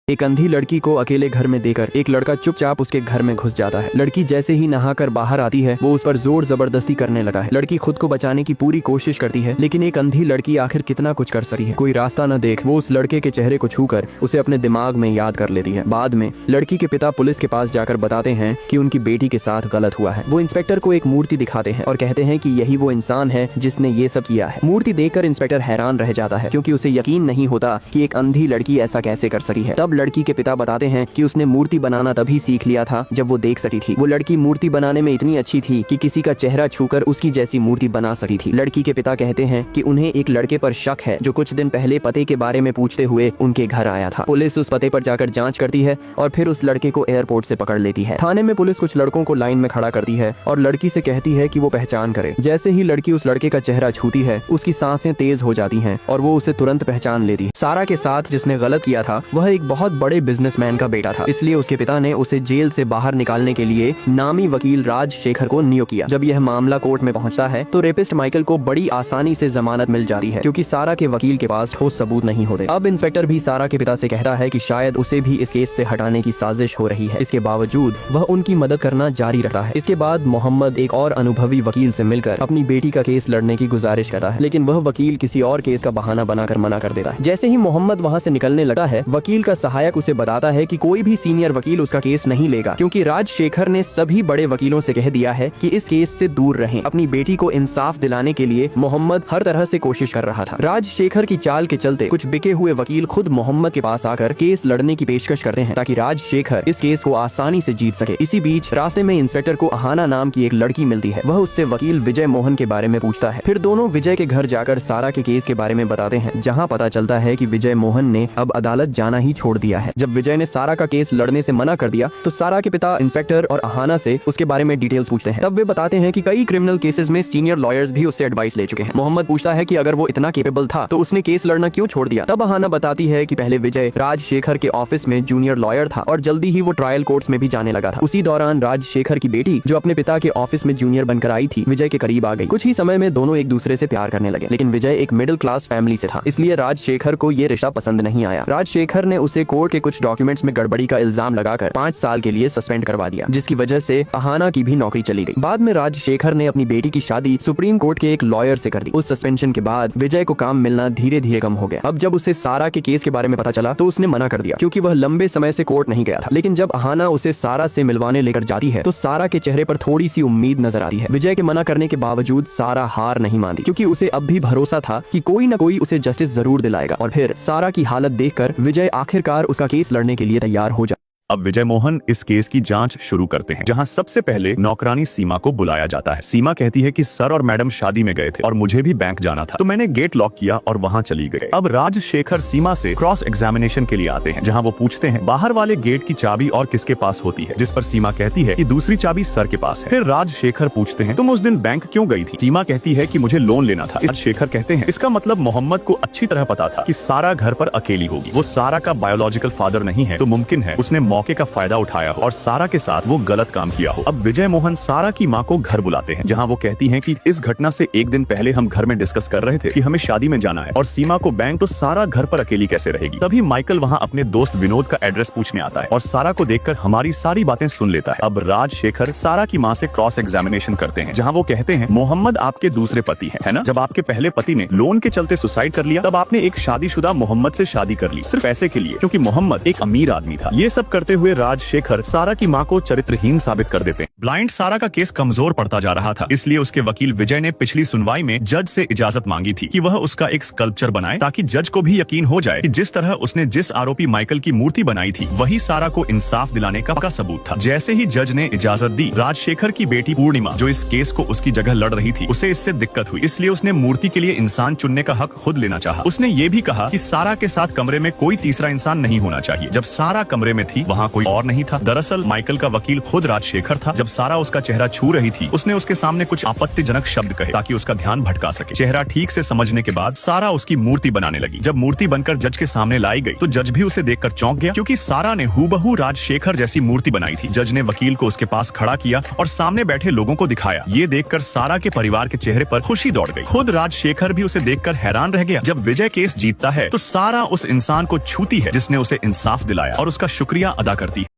एक अंधी लड़की को अकेले घर में देकर एक लड़का चुपचाप उसके घर में घुस जाता है। लड़की जैसे ही नहाकर बाहर आती है वो उस पर जोर जबरदस्ती करने लगा है। लड़की खुद को बचाने की पूरी कोशिश करती है, लेकिन एक अंधी लड़की आखिर कितना कुछ कर सकती है। कोई रास्ता न देख वो उस लड़के के चेहरे को छूकर उसे अपने दिमाग में याद कर लेती है। बाद में लड़की के पिता पुलिस के पास जाकर बताते हैं कि उनकी बेटी के साथ गलत हुआ है। वो इंस्पेक्टर को एक मूर्ति दिखाते हैं और कहते हैं कि यही वो इंसान है जिसने ये सब किया है। मूर्ति देखकर इंस्पेक्टर हैरान रह जाता है, क्योंकि उसे यकीन नहीं होता कि एक अंधी लड़की ऐसा कैसे कर सकी है। तब लड़की के पिता बताते हैं कि उसने मूर्ति बनाना तभी सीख लिया था जब वो देख सकी थी। वो लड़की मूर्ति बनाने में इतनी अच्छी थी कि किसी का चेहरा छूकर उसकी जैसी मूर्ति बना सकी थी। लड़की के पिता कहते हैं कि उन्हें एक लड़के पर शक है जो कुछ दिन पहले पते के बारे में पूछते हुए उनके घर आया था। पुलिस उस पते पर जाकर जांच करती है और फिर उस लड़के को एयरपोर्ट से पकड़ लेती है। थाने में पुलिस कुछ लड़कों को लाइन में खड़ा करती है और लड़की से कहती है कि वो पहचान करे। जैसे ही लड़की उस लड़के का चेहरा छूती है उसकी सांसें तेज हो जाती हैं और वो उसे तुरंत पहचान लेती है। सारा के साथ जिसने गलत किया था वह एक बहुत बड़े बिजनेसमैन का बेटा था, इसलिए उसके पिता ने उसे जेल से बाहर निकालने के लिए नामी वकील राजशेखर को नियुक्त किया। जब यह मामला कोर्ट में पहुंचता है तो रेपिस्ट माइकल को बड़ी आसानी से जमानत मिल जाती है, क्योंकि सारा के वकील के पास ठोस सबूत नहीं होते। अब इंस्पेक्टर भी सारा के पिता से कहता है कि शायद उसे भी इस केस से हटाने की साजिश हो रही है। इसके बावजूद वह उनकी मदद करना जारी रखता है। इसके बाद मोहम्मद एक और अनुभवी वकील से मिलकर अपनी बेटी का केस लड़ने की गुजारिश करता है, लेकिन वह वकील किसी और केस का बहाना बनाकर मना कर देता है। जैसे ही मोहम्मद वहाँ से निकलने लगा है, वकील का सहायक उसे बताता है कि कोई भी सीनियर वकील उसका केस नहीं लेगा, क्योंकि राजशेखर ने सभी बड़े वकीलों से कह दिया है कि इस केस से दूर रहें। अपनी बेटी को इंसाफ दिलाने के लिए मोहम्मद हर तरह से कोशिश कर रहा था। राजशेखर की चाल के चलते कुछ बिके हुए वकील खुद मोहम्मद के पास आकर केस लड़ने की पेशकश करते हैं ताकि राजशेखर इस केस को आसानी से जीत सके। इसी बीच रास्ते में इंस्पेक्टर को अहाना नाम की एक लड़की मिलती है। वह उससे वकील विजय मोहन के बारे में पूछता है। फिर दोनों विजय के घर जाकर सारा के केस के बारे में बताते हैं, जहाँ पता चलता है कि विजय मोहन ने अब अदालत जाना ही छोड़ दिया है। जब विजय ने सारा का केस लड़ने से मना कर दिया तो सारा के पिता इंस्पेक्टर और अहाना से उसके बारे में डिटेल्स पूछते हैं। तब वे बताते हैं कि कई क्रिमिनल केसेस में सीनियर लॉयर्स भी उससे एडवाइस ले चुके हैं। मोहम्मद पूछता है कि अगर वो इतना केपेबल था तो उसने केस लड़ना क्यों छोड़ दिया। तब अहाना बताती है कि पहले विजय राजशेखर के ऑफिस में जूनियर लॉयर था और जल्दी ही वो ट्रायल कोर्ट्स में भी जाने लगा था। उसी दौरान राजशेखर की बेटी जो अपने पिता के ऑफिस में जूनियर बनकर आई थी, विजय के करीब आ गई। कुछ ही समय में दोनों एक दूसरे से प्यार करने लगे, लेकिन विजय एक मिडिल क्लास फैमिली से था, इसलिए राजशेखर को ये रिश्ता पसंद नहीं आया। राजशेखर ने उसे कोर्ट के कुछ डॉक्यूमेंट्स में गड़बड़ी का इल्जाम लगाकर 5 साल के लिए सस्पेंड करवा दिया, जिसकी वजह से अहाना की भी नौकरी चली गई। बाद में राजशेखर ने अपनी बेटी की शादी सुप्रीम कोर्ट के एक लॉयर से कर दी। उस सस्पेंशन के बाद विजय को काम मिलना धीरे धीरे कम हो गया। अब जब उसे सारा के केस के बारे में पता चला तो उसने मना कर दिया, क्योंकि वह लंबे समय से कोर्ट नहीं गया था। लेकिन जब अहाना उसे सारा से मिलवाने लेकर जाती है तो सारा के चेहरे पर थोड़ी सी उम्मीद नजर आती है। विजय के मना करने के बावजूद सारा हार नहीं मानती, क्योंकि उसे अब भी भरोसा था कि कोई न कोई उसे जस्टिस जरूर दिलाएगा। और फिर सारा की हालत देखकर विजय आखिरकार उसका केस लड़ने के लिए तैयार हो जाता। अब विजय मोहन इस केस की जांच शुरू करते हैं, जहां सबसे पहले नौकरानी सीमा को बुलाया जाता है। सीमा कहती है कि सर और मैडम शादी में गए थे और मुझे भी बैंक जाना था, तो मैंने गेट लॉक किया और वहां चली गई। अब राजशेखर सीमा से क्रॉस एग्जामिनेशन के लिए आते हैं, जहां वो पूछते हैं बाहर वाले गेट की चाबी और किसके पास होती है, जिस पर सीमा कहती है कि दूसरी चाबी सर के पास है। फिर राजशेखर पूछते हैं तुम उस दिन बैंक क्यों गई थी। सीमा कहती है कि मुझे लोन लेना था। राजशेखर कहते हैं इसका मतलब मोहम्मद को अच्छी तरह पता था कि सारा घर पर अकेली होगी। वो सारा का बायोलॉजिकल फादर नहीं है, तो मुमकिन है उसने मौके का फायदा उठाया हो और सारा के साथ वो गलत काम किया हो। अब विजय मोहन सारा की माँ को घर बुलाते हैं, जहाँ वो कहती हैं कि इस घटना से एक दिन पहले हम घर में डिस्कस कर रहे थे कि हमें शादी में जाना है और सीमा को बैंक, तो सारा घर पर अकेली कैसे रहेगी। तभी माइकल वहाँ अपने दोस्त विनोद का एड्रेस पूछने आता है और सारा को देखकर हमारी सारी बातें सुन लेता है। अब राजशेखर सारा की माँ से क्रॉस एग्जामिनेशन करते हैं, जहाँ वो कहते हैं मोहम्मद आपके दूसरे पति है ना। जब आपके पहले पति ने लोन के चलते सुसाइड कर लिया, तब आपने एक शादीशुदा मोहम्मद से शादी कर ली सिर्फ पैसे के लिए, क्योंकि मोहम्मद एक अमीर आदमी था। ये सब करते हुए राजशेखर सारा की मां को चरित्रहीन साबित कर देते हैं। ब्लाइंड सारा का केस कमजोर पड़ता जा रहा था, इसलिए उसके वकील विजय ने पिछली सुनवाई में जज से इजाजत मांगी थी कि वह उसका एक स्कल्पचर बनाए, ताकि जज को भी यकीन हो जाए कि जिस तरह उसने जिस आरोपी माइकल की मूर्ति बनाई थी वही सारा को इंसाफ दिलाने का पक्का सबूत था। जैसे ही जज ने इजाजत दी, राजशेखर की बेटी पूर्णिमा जो इस केस को उसकी जगह लड़ रही थी, उसे इससे दिक्कत हुई, इसलिए उसने मूर्ति के लिए इंसान चुनने का हक खुद लेना चाहा। उसने ये भी कहा कि सारा के साथ कमरे में कोई तीसरा इंसान नहीं होना चाहिए। जब सारा कमरे में थी, वहाँ वहाँ कोई और नहीं था। दरअसल माइकल का वकील खुद राजशेखर था। जब सारा उसका चेहरा छू रही थी, उसने उसके सामने कुछ आपत्तिजनक शब्द कहे ताकि उसका ध्यान भटका सके। चेहरा ठीक से समझने के बाद सारा उसकी मूर्ति बनाने लगी। जब मूर्ति बनकर जज के सामने लाई गई तो जज भी उसे देखकर चौंक गया, क्योंकि सारा ने हूबहू राजशेखर जैसी मूर्ति बनाई थी। जज ने वकील को उसके पास खड़ा किया और सामने बैठे लोगों को दिखाया। ये देखकर सारा के परिवार के चेहरे पर खुशी दौड़ गई। खुद राजशेखर भी उसे देखकर हैरान रह गया। जब विजय केस जीतता है तो सारा उस इंसान को छूती है जिसने उसे इंसाफ दिलाया और उसका शुक्रिया अदा करती है।